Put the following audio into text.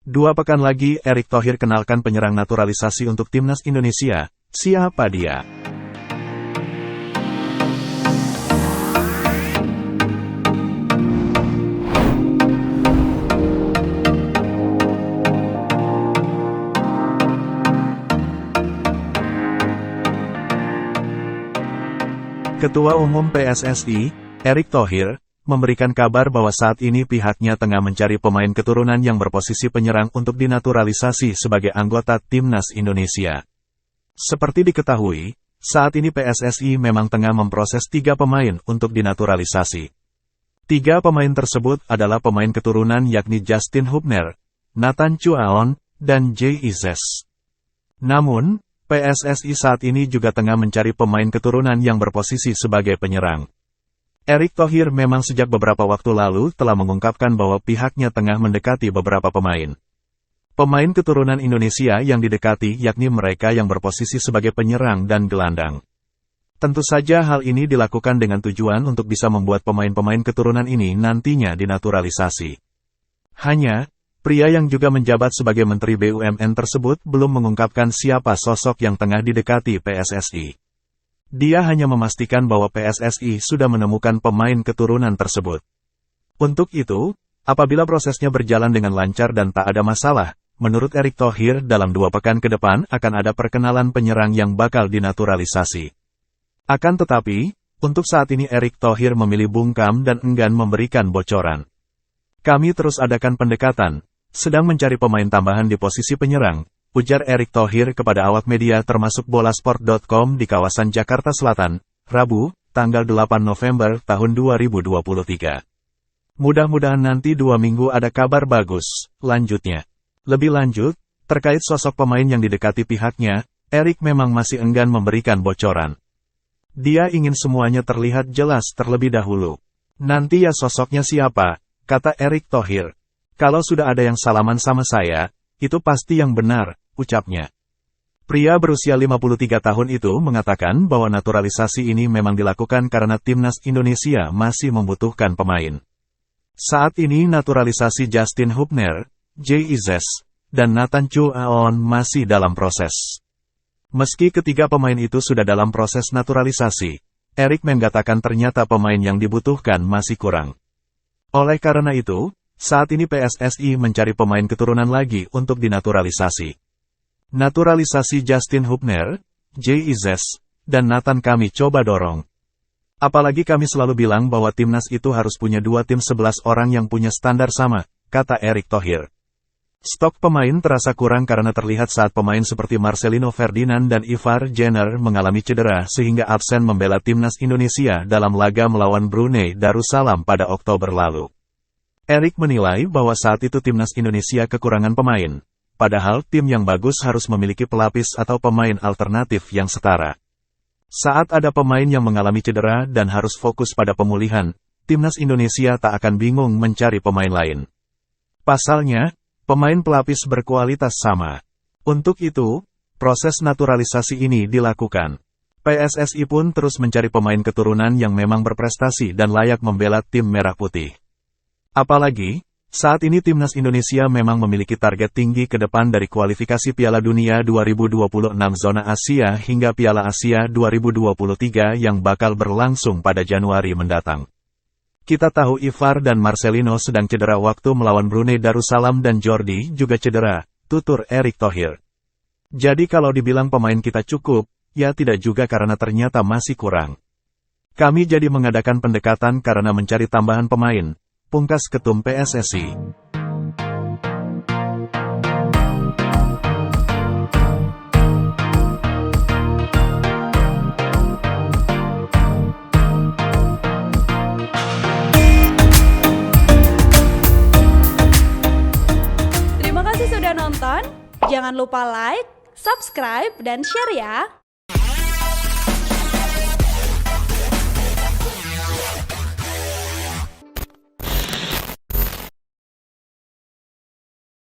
2 pekan lagi Erick Thohir kenalkan penyerang naturalisasi untuk timnas Indonesia. Siapa dia? Ketua Umum PSSI, Erick Thohir, memberikan kabar bahwa saat ini pihaknya tengah mencari pemain keturunan yang berposisi penyerang untuk dinaturalisasi sebagai anggota timnas Indonesia. Seperti diketahui, saat ini PSSI memang tengah memproses 3 pemain untuk dinaturalisasi. 3 pemain tersebut adalah pemain keturunan yakni Justin Hubner, Nathan Chuaon, dan Jay Ises. Namun, PSSI saat ini juga tengah mencari pemain keturunan yang berposisi sebagai penyerang. Erick Thohir memang sejak beberapa waktu lalu telah mengungkapkan bahwa pihaknya tengah mendekati beberapa pemain. Pemain keturunan Indonesia yang didekati yakni mereka yang berposisi sebagai penyerang dan gelandang. Tentu saja hal ini dilakukan dengan tujuan untuk bisa membuat pemain-pemain keturunan ini nantinya dinaturalisasi. Hanya, pria yang juga menjabat sebagai Menteri BUMN tersebut belum mengungkapkan siapa sosok yang tengah didekati PSSI. Dia hanya memastikan bahwa PSSI sudah menemukan pemain keturunan tersebut. Untuk itu, apabila prosesnya berjalan dengan lancar dan tak ada masalah, menurut Erick Thohir dalam 2 pekan ke depan akan ada perkenalan penyerang yang bakal dinaturalisasi. Akan tetapi, untuk saat ini Erick Thohir memilih bungkam dan enggan memberikan bocoran. Kami terus adakan pendekatan, sedang mencari pemain tambahan di posisi penyerang, ujar Erick Thohir kepada awak media termasuk bolasport.com di kawasan Jakarta Selatan, Rabu, tanggal 8 November tahun 2023. Mudah-mudahan nanti 2 minggu ada kabar bagus, lanjutnya. Lebih lanjut, terkait sosok pemain yang didekati pihaknya, Erick memang masih enggan memberikan bocoran. Dia ingin semuanya terlihat jelas terlebih dahulu. Nanti ya sosoknya siapa, kata Erick Thohir. Kalau sudah ada yang salaman sama saya, itu pasti yang benar, ucapnya. Pria berusia 53 tahun itu mengatakan bahwa naturalisasi ini memang dilakukan karena timnas Indonesia masih membutuhkan pemain. Saat ini naturalisasi Justin Hubner, Jay Ises, dan Nathan Chuaon masih dalam proses. Meski ketiga pemain itu sudah dalam proses naturalisasi, Erick mengatakan ternyata pemain yang dibutuhkan masih kurang. Oleh karena itu, saat ini PSSI mencari pemain keturunan lagi untuk dinaturalisasi. Naturalisasi Justin Hubner, Jay Ises, dan Nathan kami coba dorong. Apalagi kami selalu bilang bahwa timnas itu harus punya 2 tim 11 orang yang punya standar sama, kata Erick Thohir. Stok pemain terasa kurang karena terlihat saat pemain seperti Marcelino Ferdinand dan Ivar Jenner mengalami cedera sehingga absen membela timnas Indonesia dalam laga melawan Brunei Darussalam pada Oktober lalu. Erick menilai bahwa saat itu timnas Indonesia kekurangan pemain, padahal tim yang bagus harus memiliki pelapis atau pemain alternatif yang setara. Saat ada pemain yang mengalami cedera dan harus fokus pada pemulihan, timnas Indonesia tak akan bingung mencari pemain lain. Pasalnya, pemain pelapis berkualitas sama. Untuk itu, proses naturalisasi ini dilakukan. PSSI pun terus mencari pemain keturunan yang memang berprestasi dan layak membela tim merah putih. Apalagi, saat ini timnas Indonesia memang memiliki target tinggi ke depan dari kualifikasi Piala Dunia 2026 zona Asia hingga Piala Asia 2023 yang bakal berlangsung pada Januari mendatang. Kita tahu Ivar dan Marcelino sedang cedera waktu melawan Brunei Darussalam dan Jordi juga cedera, tutur Erick Thohir. Jadi kalau dibilang pemain kita cukup, ya tidak juga karena ternyata masih kurang. Kami jadi mengadakan pendekatan karena mencari tambahan pemain, pungkas Ketum PSSI. Terima kasih sudah nonton, jangan lupa like, subscribe, dan share ya!